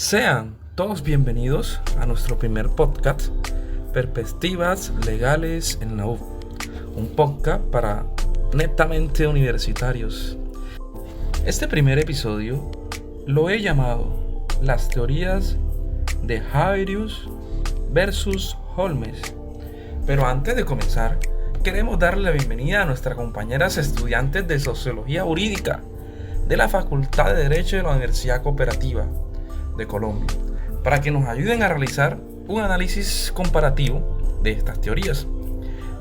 Sean todos bienvenidos a nuestro primer podcast, Perspectivas Legales en la U, un podcast para netamente universitarios. Este primer episodio lo he llamado Las teorías de Haberius versus Holmes. Pero antes de comenzar, queremos darle la bienvenida a nuestras compañeras estudiantes de Sociología Jurídica de la Facultad de Derecho de la Universidad Cooperativa de Colombia, para que nos ayuden a realizar un análisis comparativo de estas teorías,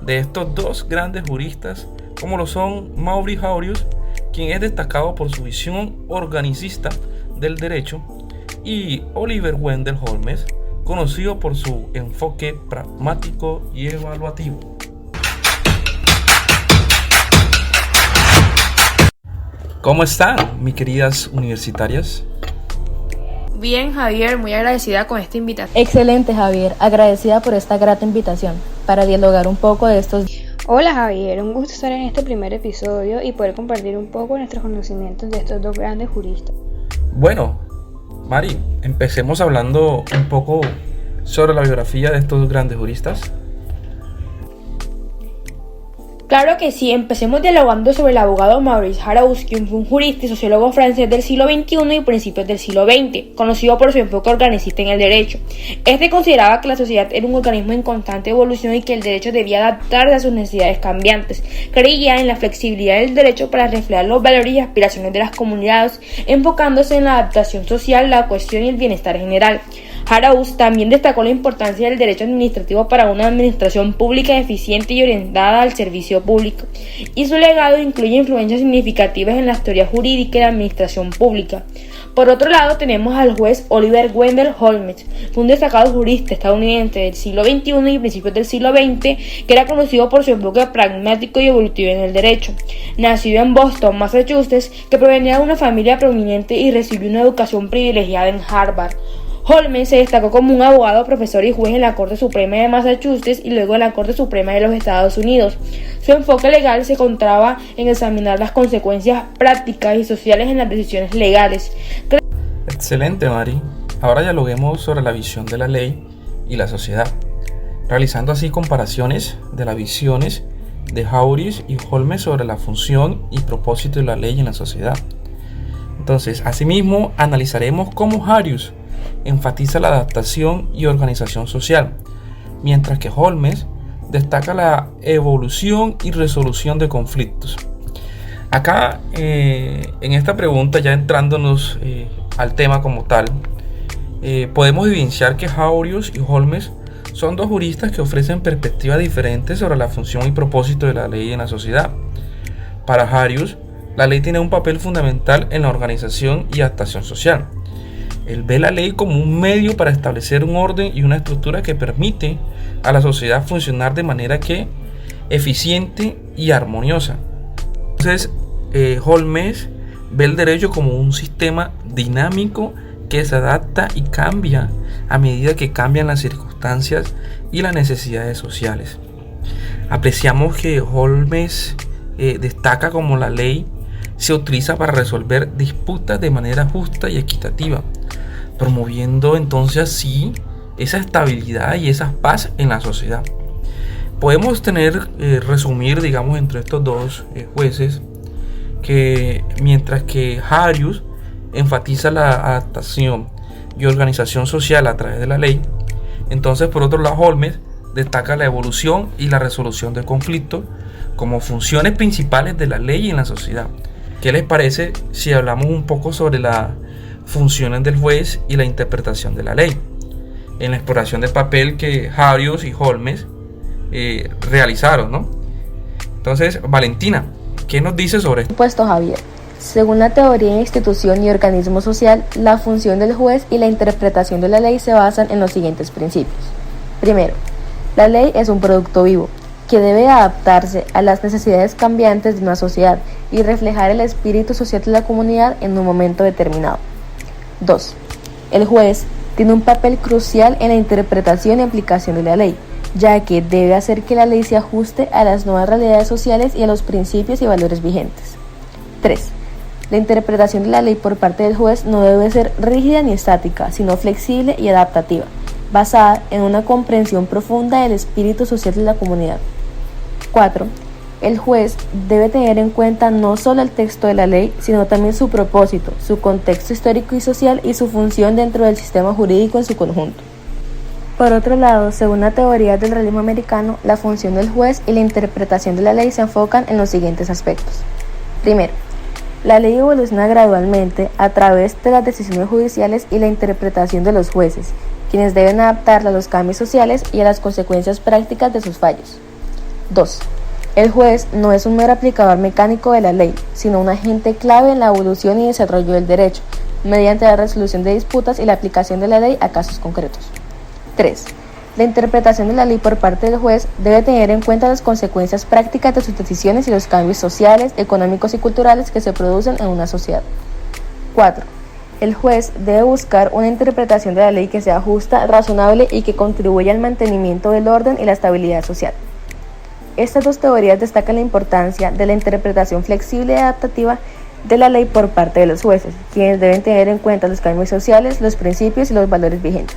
de estos dos grandes juristas, como lo son Maurice Haberius, quien es destacado por su visión organicista del derecho, y Oliver Wendell Holmes, conocido por su enfoque pragmático y evaluativo. ¿Cómo están, mis queridas universitarias? Bien, Javier, muy agradecida con esta invitación. Excelente, Javier, agradecida por esta grata invitación para dialogar un poco de estos. Hola, Javier, un gusto estar en este primer episodio y poder compartir un poco nuestros conocimientos de estos dos grandes juristas. Bueno, Mari, empecemos hablando un poco sobre la biografía de estos dos grandes juristas. Claro que sí, empecemos dialogando sobre el abogado Maurice Haberius, quien fue un jurista y sociólogo francés del siglo XXI y principios del siglo XX, conocido por su enfoque organicista en el derecho. Este consideraba que la sociedad era un organismo en constante evolución y que el derecho debía adaptarse a sus necesidades cambiantes. Creía en la flexibilidad del derecho para reflejar los valores y aspiraciones de las comunidades, enfocándose en la adaptación social, la cohesión y el bienestar general. Haberius también destacó la importancia del derecho administrativo para una administración pública eficiente y orientada al servicio público, y su legado incluye influencias significativas en la teoría jurídica y la administración pública. Por otro lado, tenemos al juez Oliver Wendell Holmes, fue un destacado jurista estadounidense del siglo XXI y principios del siglo XX, que era conocido por su enfoque pragmático y evolutivo en el derecho. Nacido en Boston, Massachusetts, que provenía de una familia prominente y recibió una educación privilegiada en Harvard. Holmes se destacó como un abogado, profesor y juez en la Corte Suprema de Massachusetts y luego en la Corte Suprema de los Estados Unidos. Su enfoque legal se centraba en examinar las consecuencias prácticas y sociales en las decisiones legales. Excelente, Mari. Ahora dialoguemos sobre la visión de la ley y la sociedad, realizando así comparaciones de las visiones de Haberius y Holmes sobre la función y propósito de la ley en la sociedad. Entonces, asimismo, analizaremos cómo Haberius enfatiza la adaptación y organización social, mientras que Holmes destaca la evolución y resolución de conflictos. Acá, en esta pregunta, ya entrándonos al tema como tal, podemos evidenciar que Haberius y Holmes son dos juristas que ofrecen perspectivas diferentes sobre la función y propósito de la ley en la sociedad. Para Haberius, la ley tiene un papel fundamental en la organización y adaptación social. Él ve la ley como un medio para establecer un orden y una estructura que permite a la sociedad funcionar de manera eficiente y armoniosa. Entonces, Holmes ve el derecho como un sistema dinámico que se adapta y cambia a medida que cambian las circunstancias y las necesidades sociales. Apreciamos que Holmes destaca como la ley se utiliza para resolver disputas de manera justa y equitativa, promoviendo entonces así esa estabilidad y esa paz en la sociedad. Podemos resumir, digamos, entre estos dos jueces, que mientras que Haberius enfatiza la adaptación y organización social a través de la ley, entonces por otro lado Holmes destaca la evolución y la resolución de conflictos como funciones principales de la ley en la sociedad. ¿Qué les parece si hablamos un poco sobre las funciones del juez y la interpretación de la ley, en la exploración del papel que Haberius y Holmes realizaron, ¿no? Entonces, Valentina, ¿qué nos dice sobre esto? Puesto, Javier. Según la teoría de institución y organismo social, la función del juez y la interpretación de la ley se basan en los siguientes principios. Primero, la ley es un producto vivo, que debe adaptarse a las necesidades cambiantes de una sociedad y reflejar el espíritu social de la comunidad en un momento determinado. 2. El juez tiene un papel crucial en la interpretación y aplicación de la ley, ya que debe hacer que la ley se ajuste a las nuevas realidades sociales y a los principios y valores vigentes. 3. La interpretación de la ley por parte del juez no debe ser rígida ni estática, sino flexible y adaptativa, basada en una comprensión profunda del espíritu social de la comunidad. 4. El juez debe tener en cuenta no solo el texto de la ley, sino también su propósito, su contexto histórico y social y su función dentro del sistema jurídico en su conjunto. Por otro lado, según la teoría del realismo americano, la función del juez y la interpretación de la ley se enfocan en los siguientes aspectos. Primero, la ley evoluciona gradualmente a través de las decisiones judiciales y la interpretación de los jueces, quienes deben adaptarla a los cambios sociales y a las consecuencias prácticas de sus fallos. 2. El juez no es un mero aplicador mecánico de la ley, sino un agente clave en la evolución y desarrollo del derecho, mediante la resolución de disputas y la aplicación de la ley a casos concretos. 3. La interpretación de la ley por parte del juez debe tener en cuenta las consecuencias prácticas de sus decisiones y los cambios sociales, económicos y culturales que se producen en una sociedad. 4. El juez debe buscar una interpretación de la ley que sea justa, razonable y que contribuya al mantenimiento del orden y la estabilidad social. Estas dos teorías destacan la importancia de la interpretación flexible y adaptativa de la ley por parte de los jueces, quienes deben tener en cuenta los cambios sociales, los principios y los valores vigentes.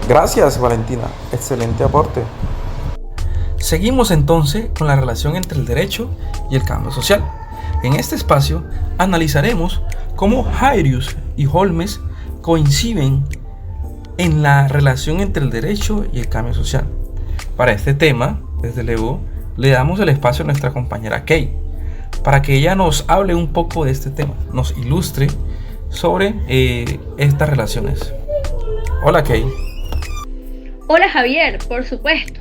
Gracias, Valentina. Excelente aporte. Seguimos entonces con la relación entre el derecho y el cambio social. En este espacio analizaremos cómo Hareus y Holmes coinciden en la relación entre el derecho y el cambio social. Para este tema, desde luego, le damos el espacio a nuestra compañera Kay, para que ella nos hable un poco de este tema, nos ilustre sobre estas relaciones. Hola, Kay. Hola Javier, por supuesto.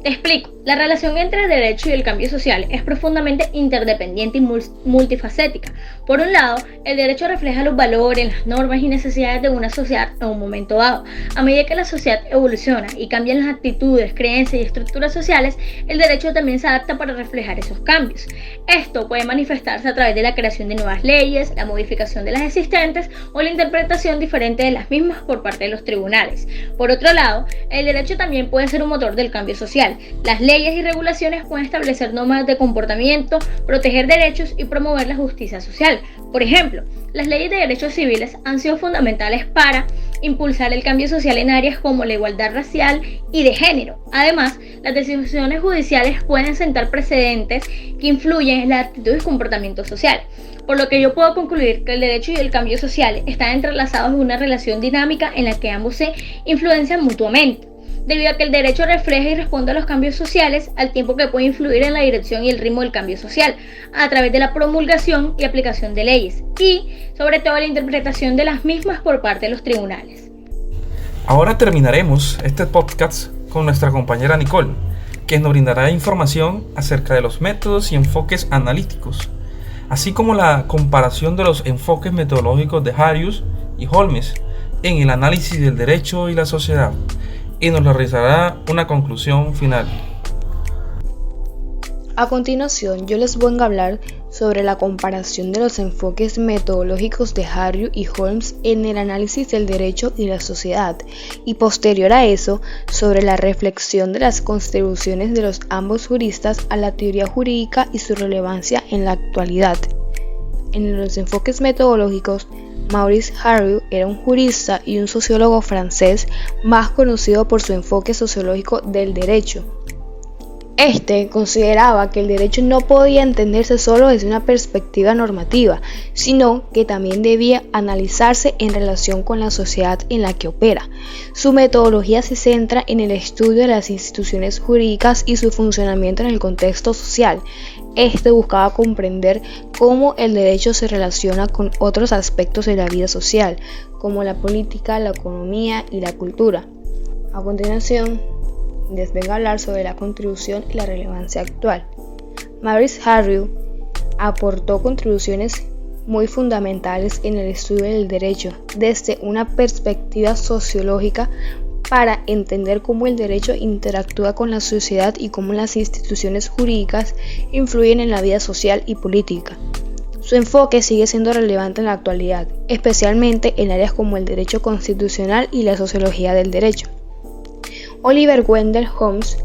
Te explico, la relación entre el derecho y el cambio social es profundamente interdependiente y multifacética. Por un lado, el derecho refleja los valores, las normas y necesidades de una sociedad en un momento dado. A medida que la sociedad evoluciona y cambian las actitudes, creencias y estructuras sociales, el derecho también se adapta para reflejar esos cambios. Esto puede manifestarse a través de la creación de nuevas leyes, la modificación de las existentes o la interpretación diferente de las mismas por parte de los tribunales. Por otro lado, el derecho también puede ser un motor del cambio social. Las leyes y regulaciones pueden establecer normas de comportamiento, proteger derechos y promover la justicia social. Por ejemplo, las leyes de derechos civiles han sido fundamentales para impulsar el cambio social en áreas como la igualdad racial y de género. Además, las decisiones judiciales pueden sentar precedentes que influyen en la actitud y comportamiento social. Por lo que yo puedo concluir que el derecho y el cambio social están entrelazados en una relación dinámica en la que ambos se influencian mutuamente, debido a que el derecho refleja y responde a los cambios sociales al tiempo que puede influir en la dirección y el ritmo del cambio social a través de la promulgación y aplicación de leyes y, sobre todo, la interpretación de las mismas por parte de los tribunales. Ahora terminaremos este podcast con nuestra compañera Nicole, quien nos brindará información acerca de los métodos y enfoques analíticos, así como la comparación de los enfoques metodológicos de Hareus y Holmes en el análisis del derecho y la sociedad, y nos realizará una conclusión final. A continuación, yo les voy a hablar sobre la comparación de los enfoques metodológicos de Hareus y Holmes en el análisis del derecho y la sociedad, y posterior a eso, sobre la reflexión de las contribuciones de los ambos juristas a la teoría jurídica y su relevancia en la actualidad. En los enfoques metodológicos, Maurice Hareus era un jurista y un sociólogo francés más conocido por su enfoque sociológico del derecho. Este consideraba que el derecho no podía entenderse solo desde una perspectiva normativa, sino que también debía analizarse en relación con la sociedad en la que opera. Su metodología se centra en el estudio de las instituciones jurídicas y su funcionamiento en el contexto social. Este buscaba comprender cómo el derecho se relaciona con otros aspectos de la vida social, como la política, la economía y la cultura. A continuación, les vengo a hablar sobre la contribución y la relevancia actual. Maurice Hareus aportó contribuciones muy fundamentales en el estudio del derecho desde una perspectiva sociológica para entender cómo el derecho interactúa con la sociedad y cómo las instituciones jurídicas influyen en la vida social y política. Su enfoque sigue siendo relevante en la actualidad, especialmente en áreas como el derecho constitucional y la sociología del derecho. Oliver Wendell Holmes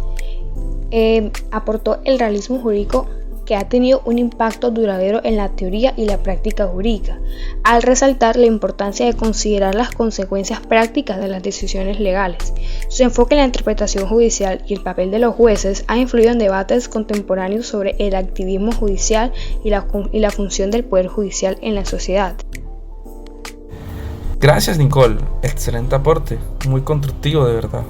aportó el realismo jurídico que ha tenido un impacto duradero en la teoría y la práctica jurídica, al resaltar la importancia de considerar las consecuencias prácticas de las decisiones legales. Su enfoque en la interpretación judicial y el papel de los jueces ha influido en debates contemporáneos sobre el activismo judicial y la función del poder judicial en la sociedad. Gracias, Nicole, excelente aporte, muy constructivo de verdad.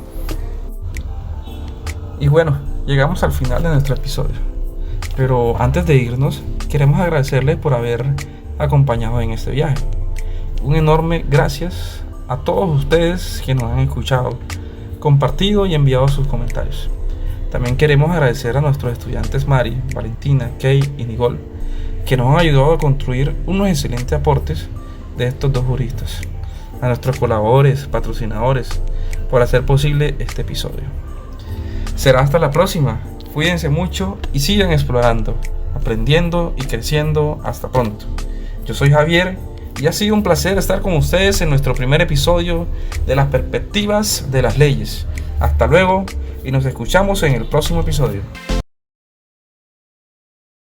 Y bueno, llegamos al final de nuestro episodio, pero antes de irnos, queremos agradecerles por haber acompañado en este viaje. Un enorme gracias a todos ustedes que nos han escuchado, compartido y enviado sus comentarios. También queremos agradecer a nuestros estudiantes Mari, Valentina, Kay y Nicole, que nos han ayudado a construir unos excelentes aportes de estos dos juristas. A nuestros colaboradores, patrocinadores, por hacer posible este episodio. Será hasta la próxima. Cuídense mucho y sigan explorando, aprendiendo y creciendo. Hasta pronto. Yo soy Javier y ha sido un placer estar con ustedes en nuestro primer episodio de las perspectivas de las leyes. Hasta luego y nos escuchamos en el próximo episodio.